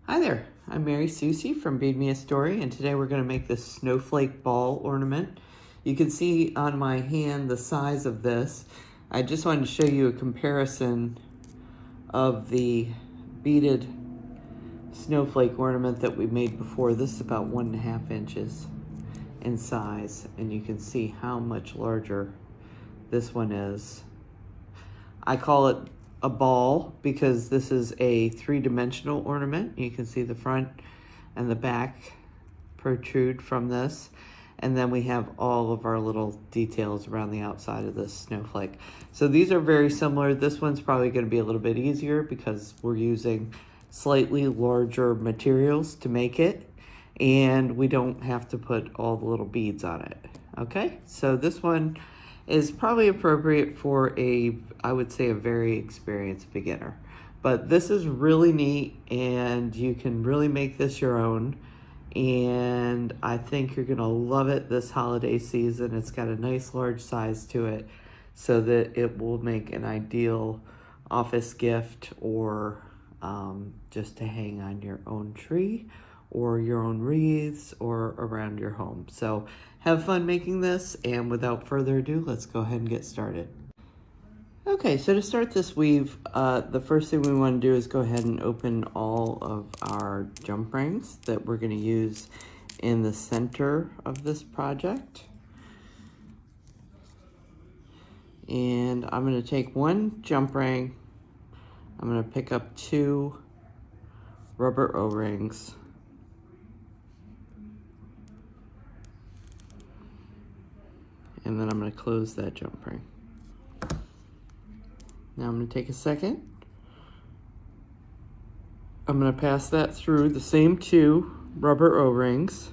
Hi there, I'm Mary Susie from Bead Me a Story, and today we're going to make this snowflake ball ornament. You can see on my hand the size of this. I just wanted to show you a comparison of the beaded snowflake ornament that we made before. This is about 1.5 inches in size, and you can see how much larger this one is. I call it a ball because this is a three-dimensional ornament. You can see the front and the back protrude from this. And then we have all of our little details around the outside of this snowflake. So these are very similar. This one's probably going to be a little bit easier because we're using slightly larger materials to make it. And we don't have to put all the little beads on it. Okay, so this one is probably appropriate for I would say a very experienced beginner. But this is really neat and you can really make this your own. And I think you're gonna love it this holiday season. It's got a nice large size to it so that it will make an ideal office gift or just to hang on your own tree or your own wreaths or around your home. So have fun making this, and without further ado, let's go ahead and get started. Okay, so to start this weave, the first thing we want to do is go ahead and open all of our jump rings that we're going to use in the center of this project. And I'm going to take one jump ring, I'm going to pick up 2 rubber O-rings, and then I'm going to close that jump ring. Now I'm going to take a second. I'm going to pass that through the same 2 rubber O-rings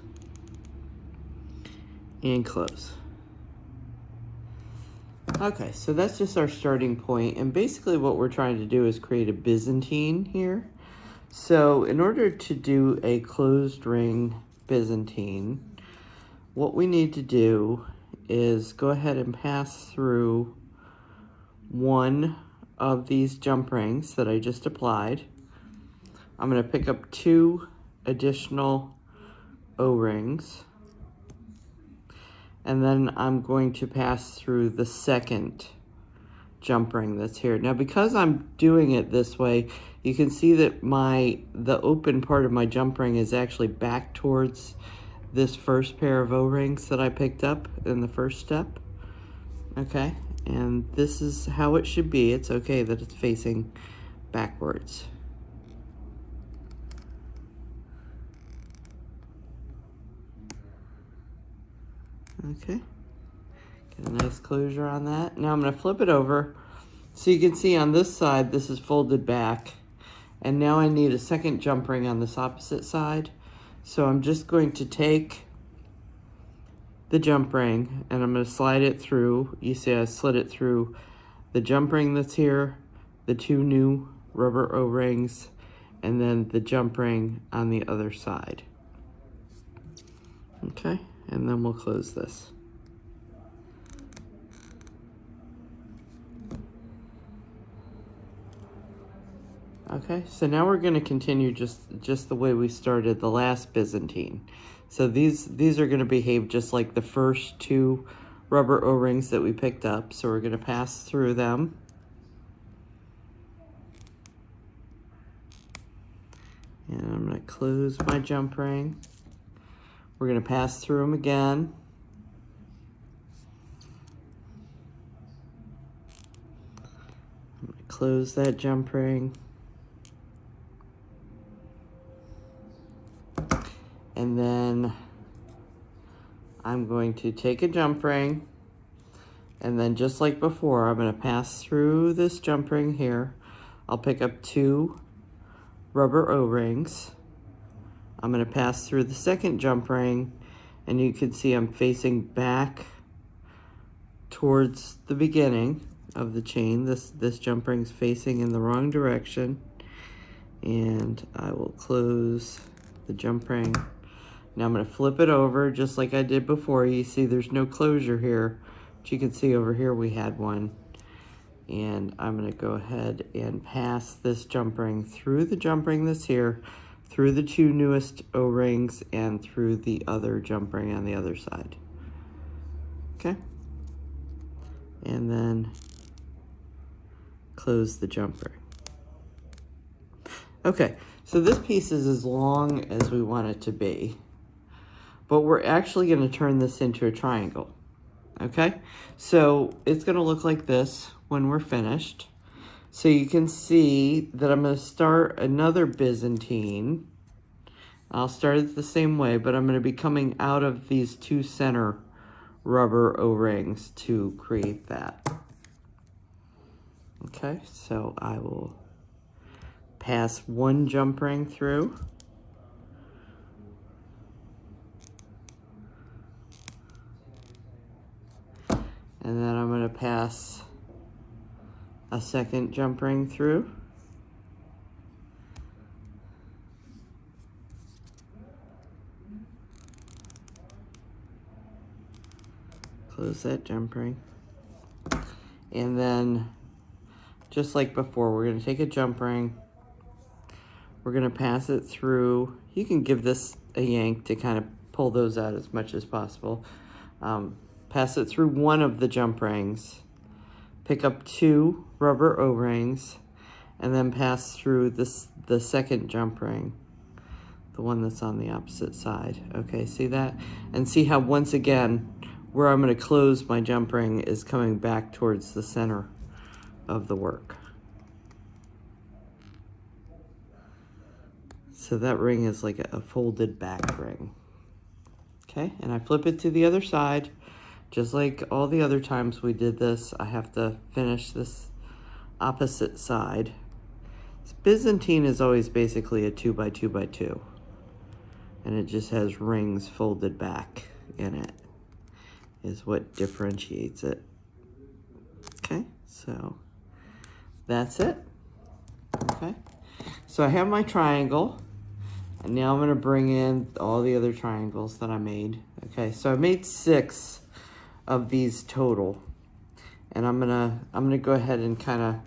and close. Okay, so that's just our starting point, and basically what we're trying to do is create a Byzantine here. So in order to do a closed ring Byzantine, what we need to do is go ahead and pass through one of these jump rings that I just applied. I'm going to pick up 2 additional O-rings, and then I'm going to pass through the second jump ring that's here. Now because I'm doing it this way, you can see that the open part of my jump ring is actually back towards this first pair of O-rings that I picked up in the first step. Okay, and this is how it should be. It's okay that it's facing backwards. Okay, get a nice closure on that. Now I'm going to flip it over so you can see on this side this is folded back, and now I need a second jump ring on this opposite side. So I'm just going to take the jump ring and I'm going to slide it through. You see I slid it through the jump ring that's here, the 2 new rubber O-rings, and then the jump ring on the other side. Okay, and then we'll close this. Okay, so now we're going to continue just the way we started the last Byzantine. So these are going to behave just like the first 2 rubber O-rings that we picked up. So we're going to pass through them. And I'm going to close my jump ring. We're going to pass through them again. I'm going to close that jump ring. And then I'm going to take a jump ring, and then just like before, I'm going to pass through this jump ring here. I'll pick up 2 rubber O-rings. I'm going to pass through the second jump ring, and you can see I'm facing back towards the beginning of the chain. This jump ring's facing in the wrong direction, and I will close the jump ring. Now I'm going to flip it over just like I did before. You see there's no closure here, but you can see over here we had one. And I'm going to go ahead and pass this jump ring through the jump ring that's here, through the two newest O-rings and through the other jump ring on the other side. Okay? And then close the jump ring. Okay, so this piece is as long as we want it to be, but we're actually going to turn this into a triangle. Okay, so it's going to look like this when we're finished. So you can see that I'm going to start another Byzantine. I'll start it the same way, but I'm going to be coming out of these two center rubber O-rings to create that. Okay, so I will pass one jump ring through. And then I'm going to pass a second jump ring through. Close that jump ring. And then, just like before, we're going to take a jump ring. We're going to pass it through. You can give this a yank to kind of pull those out as much as possible. Pass it through one of the jump rings. Pick up two rubber O-rings. And then pass through the second jump ring. The one that's on the opposite side. Okay, see that? And see how once again, where I'm going to close my jump ring is coming back towards the center of the work. So that ring is like a folded back ring. Okay, and I flip it to the other side. Just like all the other times we did this, I have to finish this opposite side. This Byzantine is always basically a 2x2x2. And it just has rings folded back in it, is what differentiates it. Okay, so that's it. Okay, so I have my triangle. And now I'm going to bring in all the other triangles that I made. Okay, so I made 6 of these total. And I'm gonna go ahead and kind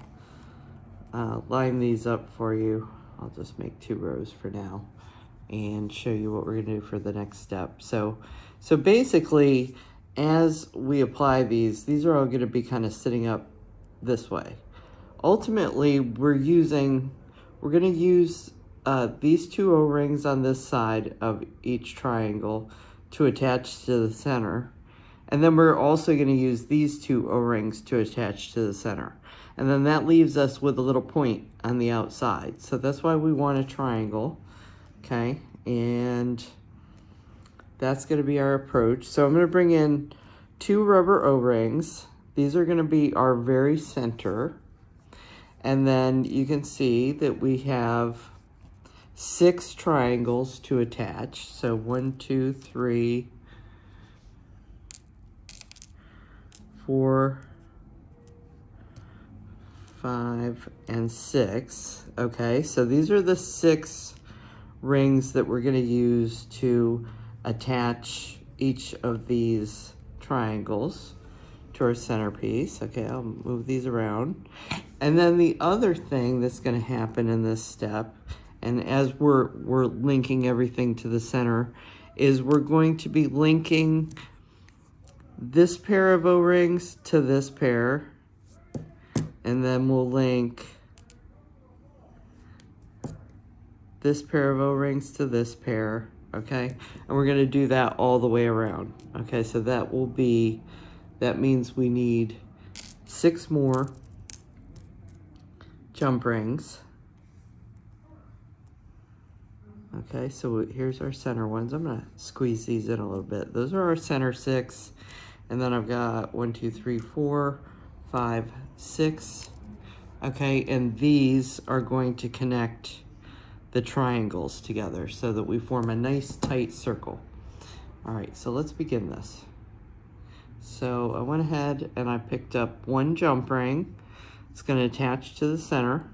of line these up for you. I'll just make 2 rows for now and show you what we're going to do for the next step. So basically, as we apply these are all going to be kind of sitting up this way. Ultimately, we're going to use these 2 O-rings on this side of each triangle to attach to the center. And then we're also going to use these 2 O-rings to attach to the center. And then that leaves us with a little point on the outside. So that's why we want a triangle. Okay, and that's going to be our approach. So I'm going to bring in 2 rubber O-rings. These are going to be our very center. And then you can see that we have 6 triangles to attach. So 1, 2, 3, 4, 5, and 6. Okay, so these are the 6 rings that we're going to use to attach each of these triangles to our centerpiece. Okay, I'll move these around. And then the other thing that's going to happen in this step, and as we're linking everything to the center, is we're going to be linking this pair of O-rings to this pair, and then we'll link this pair of O-rings to this pair, okay? And we're gonna do that all the way around, okay? So that means we need 6 more jump rings. Okay, so here's our center ones. I'm gonna squeeze these in a little bit. Those are our center 6. And then I've got 1, 2, 3, 4, 5, 6. Okay, and these are going to connect the triangles together so that we form a nice tight circle. All right, so let's begin this. So I went ahead and I picked up 1 jump ring. It's going to attach to the center.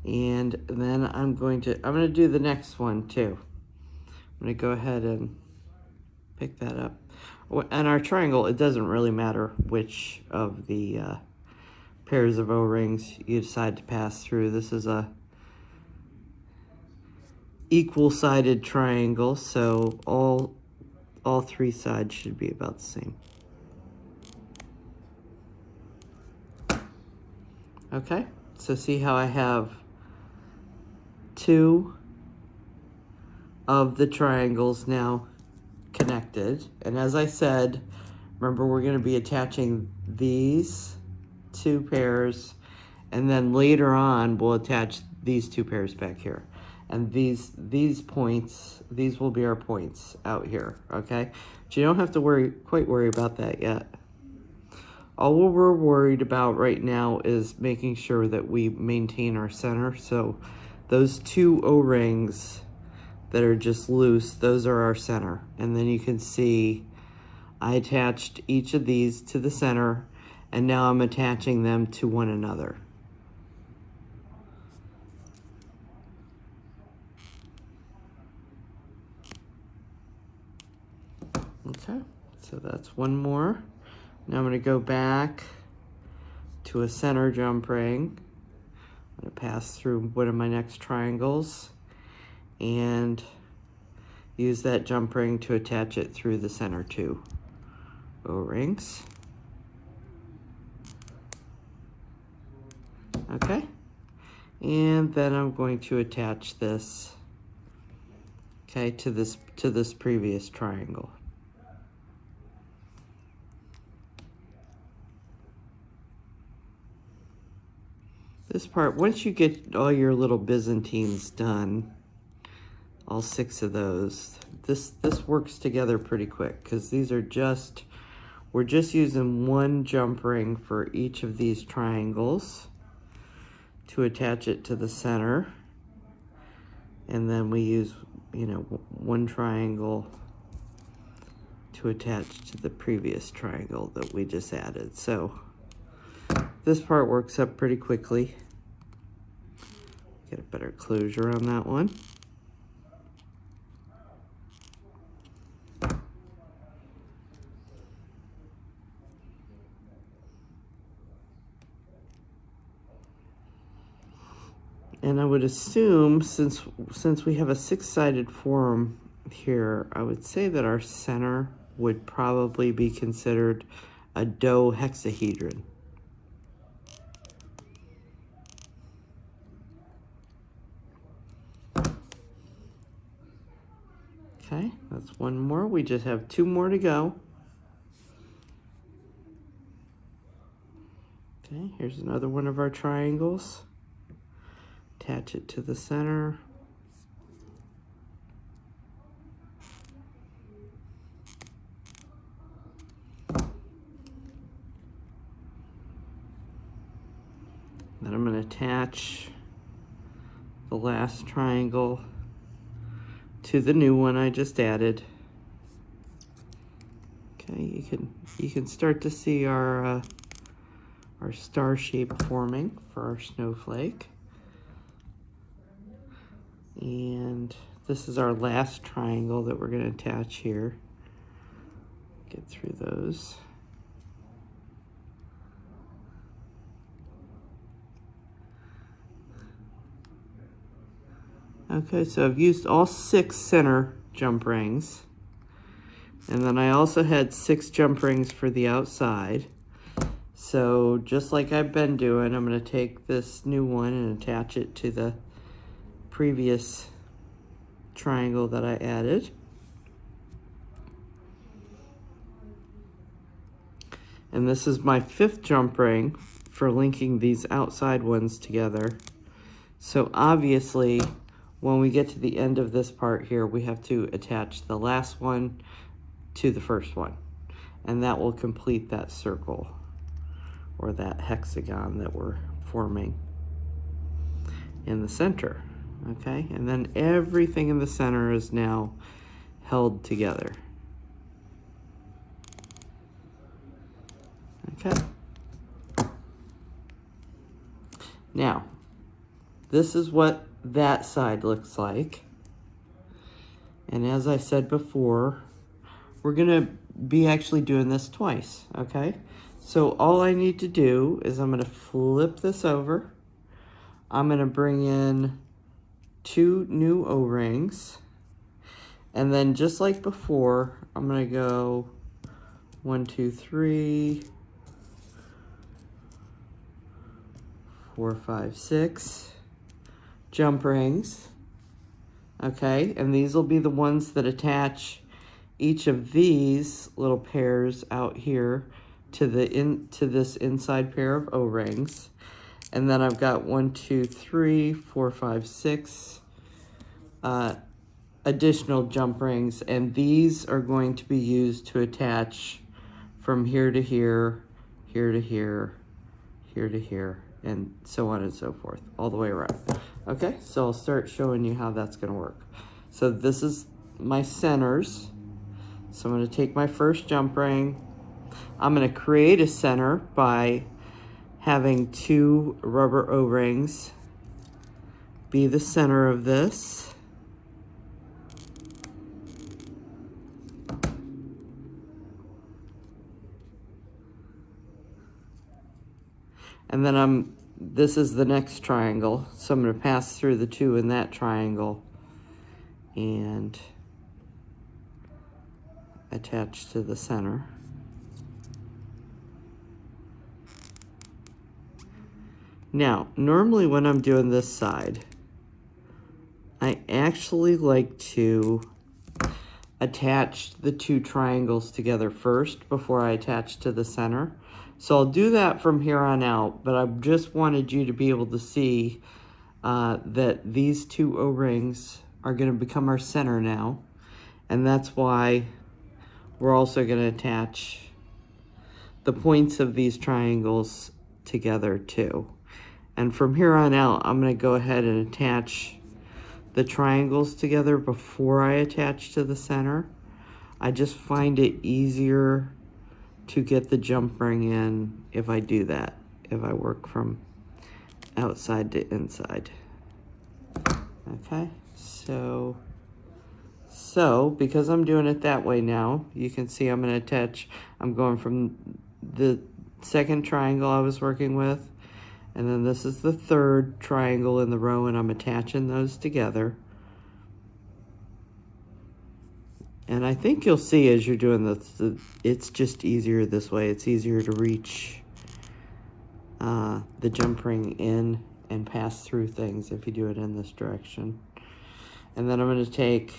And then I'm going to do the next one too. I'm going to go ahead and pick that up. And our triangle, it doesn't really matter which of the pairs of O-rings you decide to pass through. This is a equal-sided triangle, so all three sides should be about the same. Okay, so see how I have two of the triangles now connected. And as I said, remember we're going to be attaching these two pairs, and then later on we'll attach these two pairs back here. And these points, these will be our points out here, okay? But you don't have to quite worry about that yet. All we're worried about right now is making sure that we maintain our center. So those two O-rings that are just loose, those are our center. And then you can see I attached each of these to the center, and now I'm attaching them to one another. Okay, so that's one more. Now I'm going to go back to a center jump ring. I'm going to pass through one of my next triangles and use that jump ring to attach it through the center two O-rings. Okay, and then I'm going to attach this, okay, to this previous triangle. This part, once you get all your little Byzantines done, all 6 of those, this works together pretty quick, because these are we're just using one jump ring for each of these triangles to attach it to the center. And then we use, one triangle to attach to the previous triangle that we just added. So this part works up pretty quickly. Get a better closure on that one. And I would assume, since we have a 6-sided form here, I would say that our center would probably be considered a dodecahedron. Okay, that's one more. We just have 2 more to go. Okay, here's another one of our triangles. Attach it to the center. Then I'm going to attach the last triangle to the new one I just added. Okay, you can start to see our star shape forming for our snowflake. And this is our last triangle that we're going to attach here. Get through those. Okay, so I've used all 6 center jump rings. And then I also had 6 jump rings for the outside. So just like I've been doing, I'm going to take this new one and attach it to the previous triangle that I added. And this is my 5th jump ring for linking these outside ones together. So obviously, when we get to the end of this part here, we have to attach the last one to the first one. And that will complete that circle, or that hexagon that we're forming in the center. Okay, and then everything in the center is now held together. Okay. Now, this is what that side looks like. And as I said before, we're gonna be actually doing this twice, okay? So all I need to do is I'm gonna flip this over. I'm gonna bring in 2 new O-rings. And then just like before, I'm gonna go 1, 2, 3, 4, 5, 6 jump rings. Okay, and these will be the ones that attach each of these little pairs out here to this inside pair of O-rings. And then I've got 1, 2, 3, 4, 5, 6 additional jump rings, and these are going to be used to attach from here to here, here to here, here to here, and so on and so forth, all the way around. Okay, so I'll start showing you how that's gonna work. So this is my centers. So I'm gonna take my first jump ring. I'm gonna create a center by having 2 rubber O-rings be the center of this. And then this is the next triangle. So I'm gonna pass through the 2 in that triangle and attach to the center. Now, normally when I'm doing this side, I actually like to attach the 2 triangles together first before I attach to the center. So I'll do that from here on out, but I just wanted you to be able to see that these 2 O-rings are going to become our center now. And that's why we're also going to attach the points of these triangles together too. And from here on out, I'm going to go ahead and attach the triangles together before I attach to the center. I just find it easier to get the jump ring in if I do that, if I work from outside to inside. Okay, so because I'm doing it that way now, you can see I'm going to attach, I'm going from the second triangle I was working with, and then this is the 3rd triangle in the row, and I'm attaching those together. And I think you'll see as you're doing this, it's just easier this way. It's easier to reach the jump ring in and pass through things if you do it in this direction. And then I'm going to take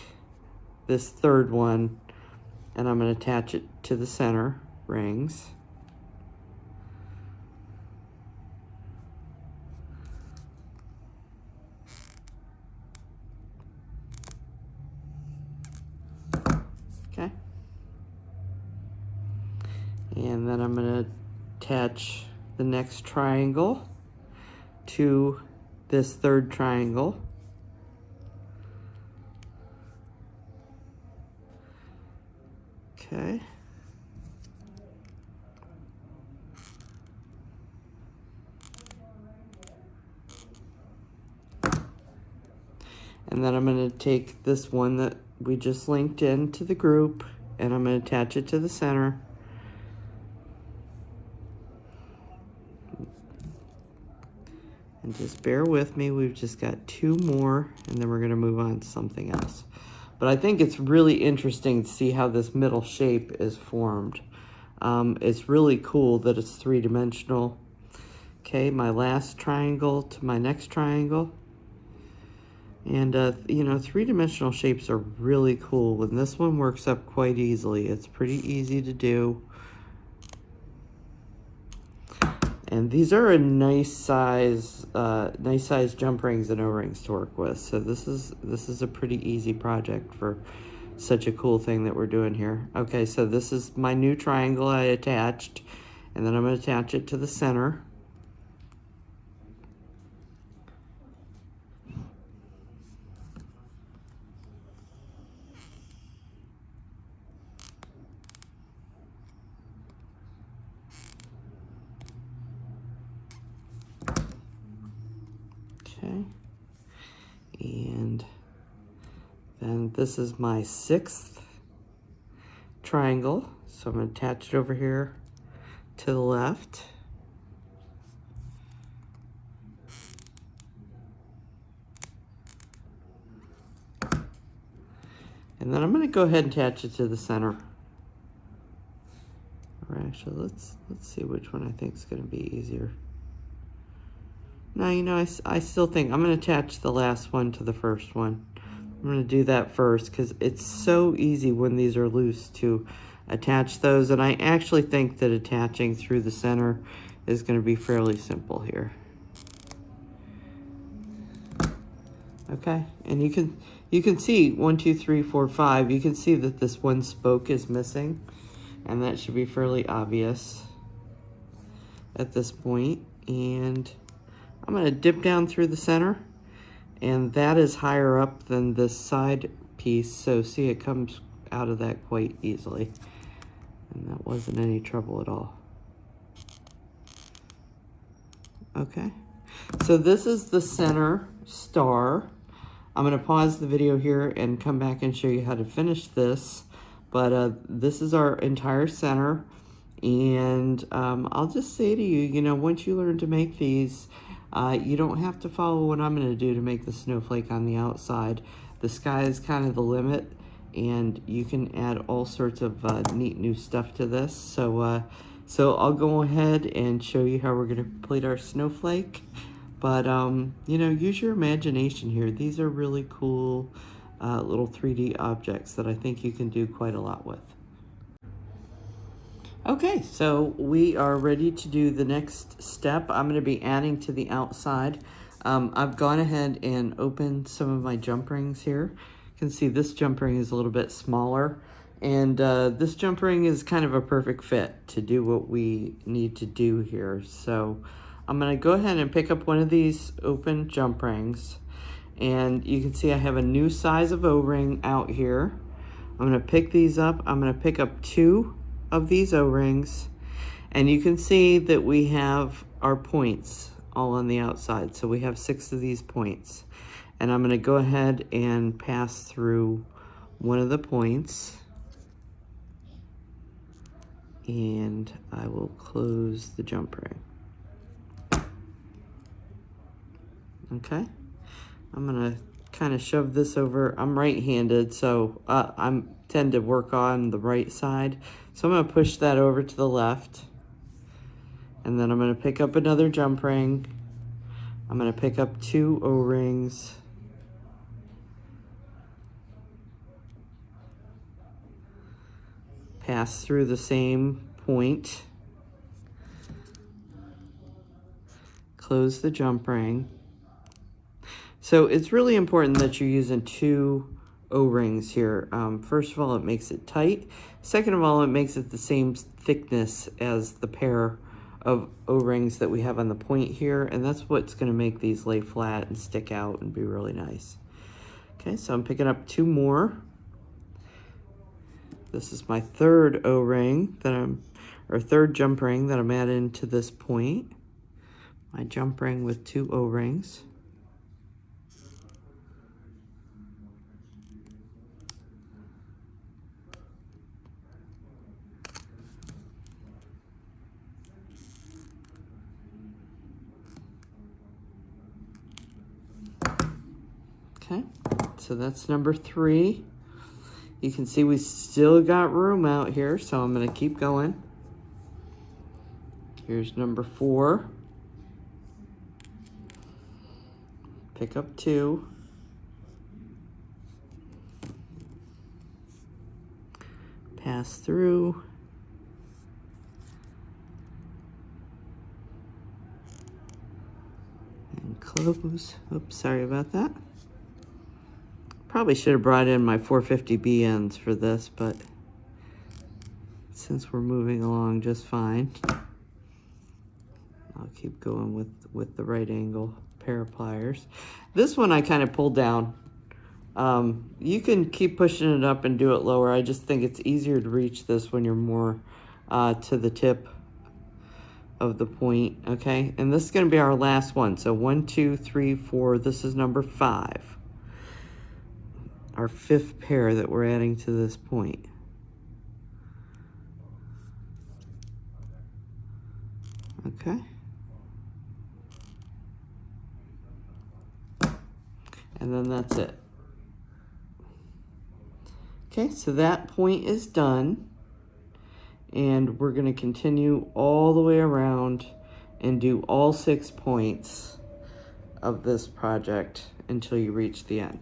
this 3rd one and I'm going to attach it to the center rings. Okay. And then I'm going to attach the next triangle to this 3rd triangle. Okay. And then I'm going to take this one that we just linked into the group, and I'm going to attach it to the center. And just bear with me, we've just got 2 more, and then we're going to move on to something else. But I think it's really interesting to see how this middle shape is formed. It's really cool that it's 3-dimensional. Okay, my last triangle to my next triangle. And, you know, 3-dimensional shapes are really cool, and this one works up quite easily. It's pretty easy to do. And these are a nice size jump rings and O-rings to work with. So this is a pretty easy project for such a cool thing that we're doing here. Okay, so this is my new triangle I attached, and then I'm going to attach it to the center. Okay. And then this is my 6th triangle. So I'm going to attach it over here to the left. And then I'm going to go ahead and attach it to the center. Or actually, let's see which one I think is going to be easier. No, you know, I still think I'm going to attach the last one to the first one. I'm going to do that first because it's so easy when these are loose to attach those. And I actually think that attaching through the center is going to be fairly simple here. Okay, and you can see 1, 2, 3, 4, 5. You can see that this one spoke is missing, and that should be fairly obvious at this point. And I'm going to dip down through the center, and that is higher up than this side piece, so see, it comes out of that quite easily, and that wasn't any trouble at all. Okay, so this is the center star. I'm going to pause the video here and come back and show you how to finish this, but this is our entire center. And I'll just say to you, you know, once you learn to make these, you don't have to follow what I'm going to do to make the snowflake on the outside. The sky is kind of the limit, and you can add all sorts of neat new stuff to this. So I'll go ahead and show you how we're going to complete our snowflake. But, you know, use your imagination here. These are really cool little 3D objects that I think you can do quite a lot with. Okay, so we are ready to do the next step. I'm going to be adding to the outside. I've gone ahead and opened some of my jump rings here. You can see this jump ring is a little bit smaller. And this jump ring is kind of a perfect fit to do what we need to do here. So I'm going to go ahead and pick up one of these open jump rings. And you can see I have a new size of O-ring out here. I'm going to pick these up. I'm going to pick up 2 of these O-rings. And you can see that we have our points all on the outside. So we have 6 of these points. And I'm going to go ahead and pass through one of the points. And I will close the jump ring. Okay, I'm gonna kind of shove this over. I'm right-handed, so I tend to work on the right side. So I'm gonna push that over to the left. And then I'm gonna pick up another jump ring. I'm gonna pick up 2 O-rings. Pass through the same point. Close the jump ring. So it's really important that you're using 2 O-rings here. First of all, it makes it tight. Second of all, it makes it the same thickness as the pair of O-rings that we have on the point here. And that's what's going to make these lay flat and stick out and be really nice. Okay, so I'm picking up 2 more. This is my 3rd O-ring or 3rd jump ring that I'm adding to this point. My jump ring with 2 O-rings. Okay, so that's number 3. You can see we still got room out here, so I'm going to keep going. Here's number 4. Pick up 2. Pass through. And close. Oops, sorry about that. Probably should have brought in my 450B ends for this, but since we're moving along just fine, I'll keep going with the right angle pair of pliers. This one I kind of pulled down. You can keep pushing it up and do it lower. I just think it's easier to reach this when you're more to the tip of the point, okay? And this is going to be our last one. So 1, 2, 3, 4. This is number 5. our 5th pair that we're adding to this point. Okay. And then that's it. Okay, so that point is done. And we're going to continue all the way around and do all 6 points of this project until you reach the end.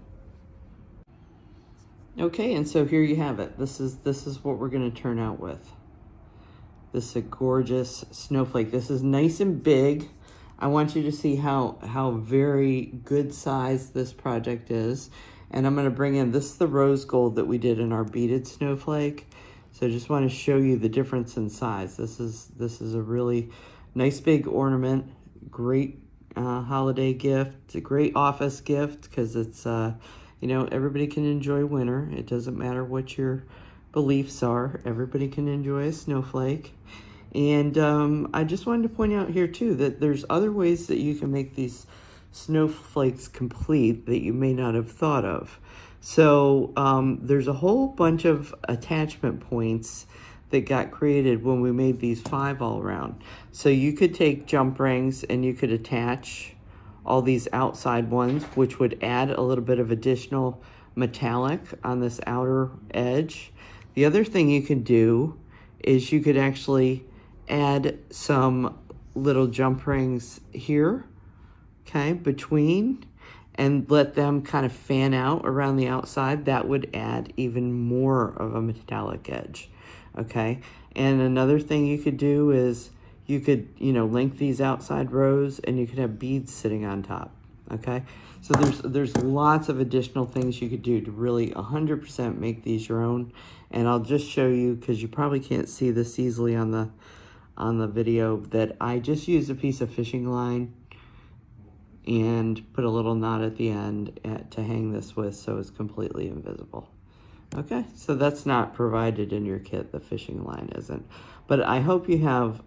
Okay, and so here you have it. This is what we're going to turn out with. This is a gorgeous snowflake. This is nice and big. I want you to see how very good size this project is. And I'm going to bring in, this is the rose gold that we did in our beaded snowflake. So I just want to show you the difference in size. This is a really nice big ornament, great holiday gift. It's a great office gift because it's, you know, everybody can enjoy winter. It doesn't matter what your beliefs are. Everybody can enjoy a snowflake. And I just wanted to point out here too that there's other ways that you can make these snowflakes complete that you may not have thought of. So there's a whole bunch of attachment points that got created when we made these 5 all around. So you could take jump rings and you could attach all these outside ones, which would add a little bit of additional metallic on this outer edge. The other thing you could do is you could actually add some little jump rings here, okay, between, and let them kind of fan out around the outside. That would add even more of a metallic edge, okay? And another thing you could do is you could, you know, link these outside rows and you could have beads sitting on top, okay? So there's lots of additional things you could do to really 100% make these your own. And I'll just show you, because you probably can't see this easily on the video, that I just used a piece of fishing line and put a little knot at the end to hang this with so it's completely invisible. Okay, so that's not provided in your kit, the fishing line isn't. But I hope you have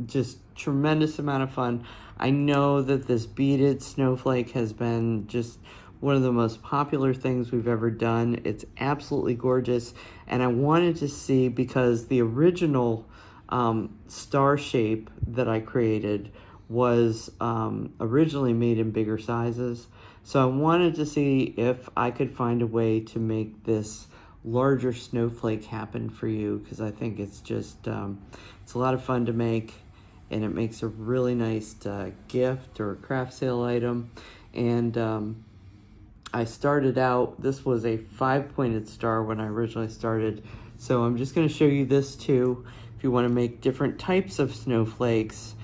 just tremendous amount of fun. I know that this beaded snowflake has been just one of the most popular things we've ever done. It's absolutely gorgeous. And I wanted to see, because the original star shape that I created was originally made in bigger sizes. So I wanted to see if I could find a way to make this larger snowflake happen for you, because I think it's just, it's a lot of fun to make, and it makes a really nice gift or craft sale item. And I started out, this was a 5-pointed star when I originally started. So I'm just going to show you this too. If you want to make different types of snowflakes,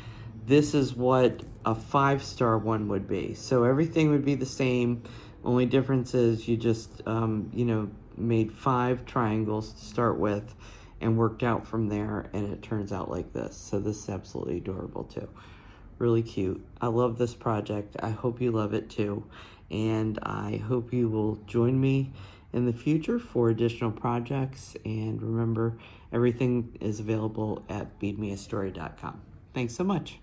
this is what a 5-star one would be. So everything would be the same. Only difference is you just, you know, made 5 triangles to start with and worked out from there, and it turns out like this. So this is absolutely adorable too. Really cute. I love this project. I hope you love it too. And I hope you will join me in the future for additional projects. And remember, everything is available at beadmeastory.com. Thanks so much.